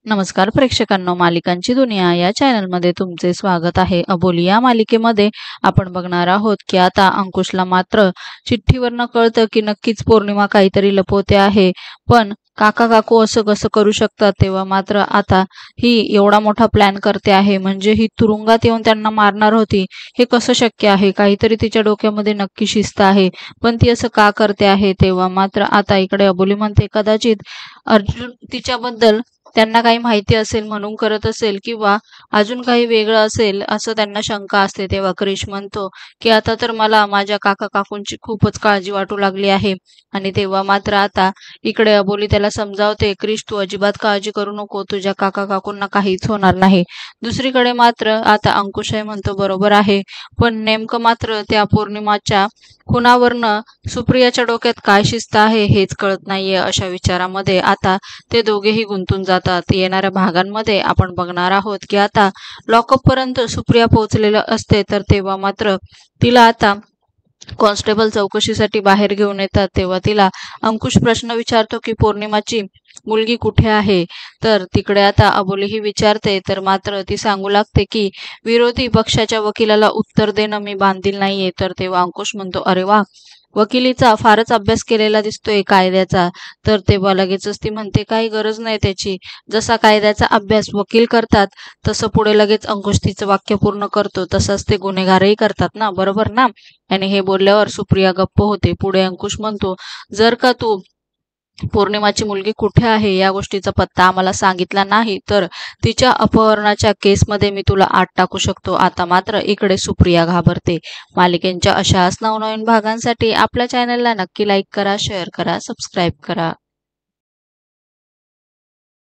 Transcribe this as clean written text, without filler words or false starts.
नमस्कार प्रेक्षकांनो, मालिकांची दुनिया या चॅनलमध्ये तुमचे स्वागत आहे। अबोली या मालिकेमध्ये आपण बघणार आहोत की आता अंकुशला मात्र चिठ्ठीवरनं कळतं की नक्कीच पौर्णिमा काहीतरी लपवते आहे, पण काका काकू असं कसं करू शकतात। तेव्हा मात्र आता ही एवढा मोठा प्लॅन करते आहे, म्हणजे ही तुरुंगात येऊन त्यांना मारणार होती, हे कसं शक्य आहे। काहीतरी तिच्या डोक्यामध्ये नक्की शिस्त आहे, पण ती असं का करते आहे। तेव्हा मात्र आता इकडे अबोली म्हणते कदाचित अर्जुन तिच्याबद्दल त्यांना काही माहिती असेल म्हणून करत असेल, किंवा अजून काही वेगळं असेल असं त्यांना शंका असते। तेव्हा क्रिश म्हणतो की आता तर मला माझ्या काका काकूंची खूपच काळजी वाटू लागली आहे। आणि तेव्हा मात्र आता इकडे अबोली त्याला समजावते, क्रिश तू अजिबात काळजी करू नको, तुझ्या काका काकूंना काहीच होणार नाही। दुसरीकडे मात्र आता अंकुशही म्हणतो बरोबर आहे, पण नेमकं मात्र त्या पौर्णिमाच्या खुनावरनं सुप्रियाच्या डोक्यात काय शिस्त आहे हेच कळत नाहीये। अशा विचारामध्ये आता ते दोघेही गुंतून जातात। येणाऱ्या भागांमध्ये आपण बघणार आहोत की आता लॉकअप पर्यंत सुप्रिया पोहोचलेलं असते, तर तेव्हा मात्र तिला आता कॉन्स्टेबल चौकशीसाठी बाहेर घेऊन येतात। तेव्हा तिला अंकुश प्रश्न विचारतो की पौर्णिमाची मुलगी कुठे आहे। तर तिकडे आता अबोली ही विचारते, तर मात्र ती सांगू लागते की विरोधी पक्षाच्या वकिलाला उत्तर देणं मी बांधील नाहीये। तर तेव्हा अंकुश म्हणतो अरे वा, वकिलीचा फारच अभ्यास केलेला दिसतोय कायद्याचा। तर तेव्हा लगेचच ती म्हणते काही गरज नाही त्याची, जसा कायद्याचा अभ्यास वकील करतात तसं पुढे लगेच अंकुश तिचं वाक्य पूर्ण करतो, तसंच ते गुन्हेगारही करतात ना, बरोबर ना। आणि हे बोलल्यावर सुप्रिया गप्प होते। पुढे अंकुश म्हणतो जर का तू पौर्णिमाची मुलगी कुठे आहे या गोष्टीचा पत्ता आम्हाला सांगितला नाही, तर तिच्या अपहरणाच्या केसमध्ये मी तुला आत टाकू शकतो। आता मात्र इकडे सुप्रिया घाबरते। मालिकेच्या अशाच नवनवीन भागांसाठी आपल्या चॅनलला नक्की लाईक करा, शेअर करा, सबस्क्राईब करा।